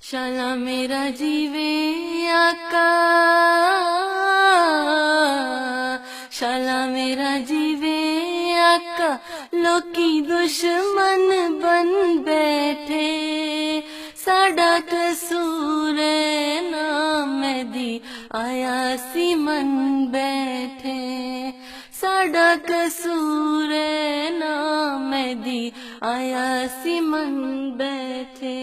شالا میرا جیوے آقا، شالا میرا جیوے آقا، لوکی دشمن بن بیٹھے، ساڈا قصور نا مہدی آیا سی من بیٹھے، ساڈا قصور نا مہدی آیا سی من بیٹھے۔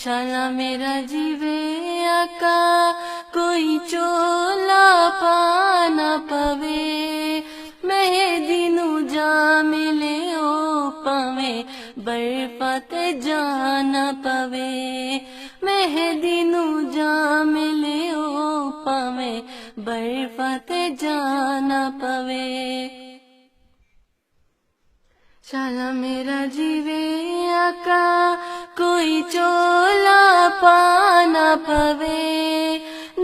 شالا میرا جیوے آقا، کوئی چولا پا نہ پوے، مہدی نو جا ملے او پاویں برفا تے جانا پوے، مہدی نو جا ملے او پاویں برفا تے جانا پوے۔ شالا میرا جیوے آقا، کوئی چولا پا نہ پوے،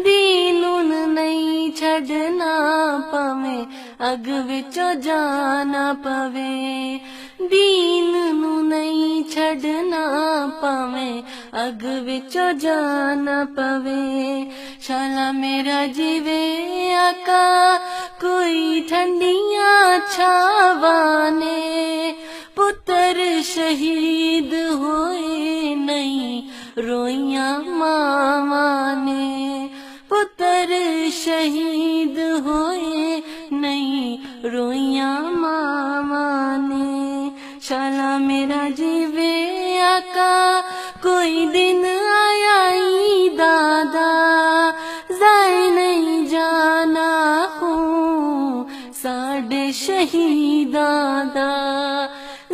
دینون نہیں چھڈنا پویں اگ وچوں جانا پوے، دین نو نہیں چھڈنا پویں اگ وچوں جانا پوے۔ شالا میرا جیوے آقا، کوئی ٹھنڈیاں چھاواں نے، پتر شہید ہوئے نہیں روئیاں ماواں نے، پتر شہید ہوئے نہیں روئیاں ماواں نے۔ شالا میرا جیوے آقا، کوئی دن آیا دادا، ضائع نہیں جانا خون ساڈے شہیداں دا،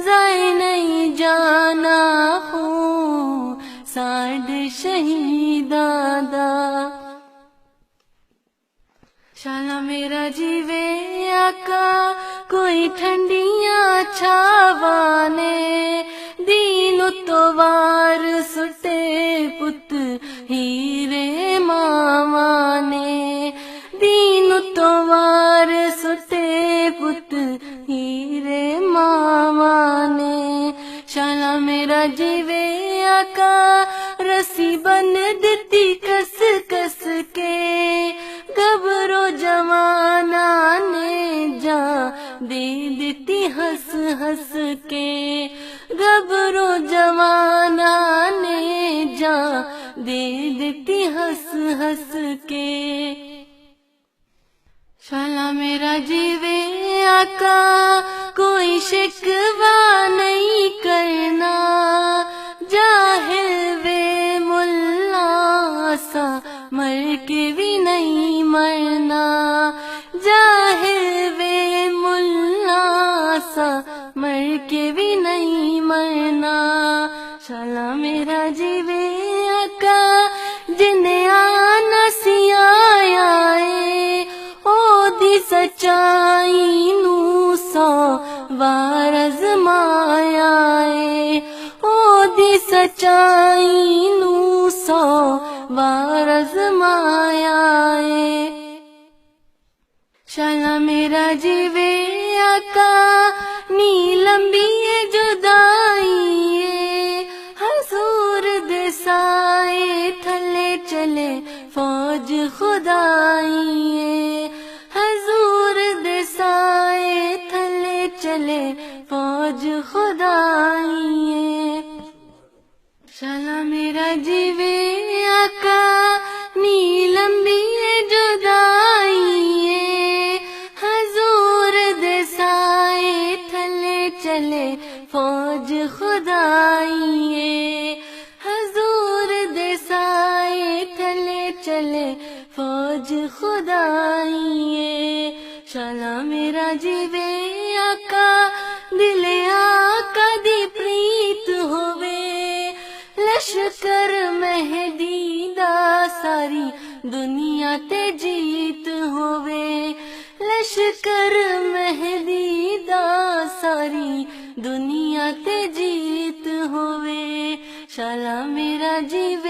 ضائع نہیں جانا خون ساڈے شہیداں دا۔ شالا میرا جیوے آقا، کوئی ٹھنڈیاں چھاواں نے، دین تو وار سٹے پت ہیرے ماواں نے، دین تو وار سٹے پت ہیرے ماواں نے۔ شالا میرا جیوے آقا، رسی بن دتی کس کس کے، گبرو جواناں نے جان دے دتی ہنس ہنس کے، گبرو جواناں نے جان دے دتی ہنس ہنس کے۔ شالا میرا جیوے آقا، کوئی شکوہ نہیں کرنا، جاہل وے ملا سا مر کے بھی نہیں مرنا، جاہل وے ملا سا مر کے بھی نہیں مرنا۔ شالا میرا جیوے آقا، جنہیں آنا سی آیا اے، او دی سچائی نو سو وار آزمایا اے، او دی سچائی نو سو وار آزمایا اے۔ شالا میرا جیوے آقا، نی لمبی جدائی اے، حضور دے سائے تھلے چلے فوج خدائی اے، حضور دے سائے تھلے چلے فوج خدائی اے۔ شالا میرا جیوے آقا، نی لمبی جدائی اے، حضور دے سائے تھلے چلے فوج خدائی اے، حضور دے سائے تھلے چلے فوج خدائی اے۔ شالا میرا جیوے آقا، دل آقا دی پریت ہووے، لشکر مہدی دا ساری دنیا تے جیت ہووے، لشکر مہدی دا ساری دنیا تے جیت ہووے۔ شالا میرا جیوے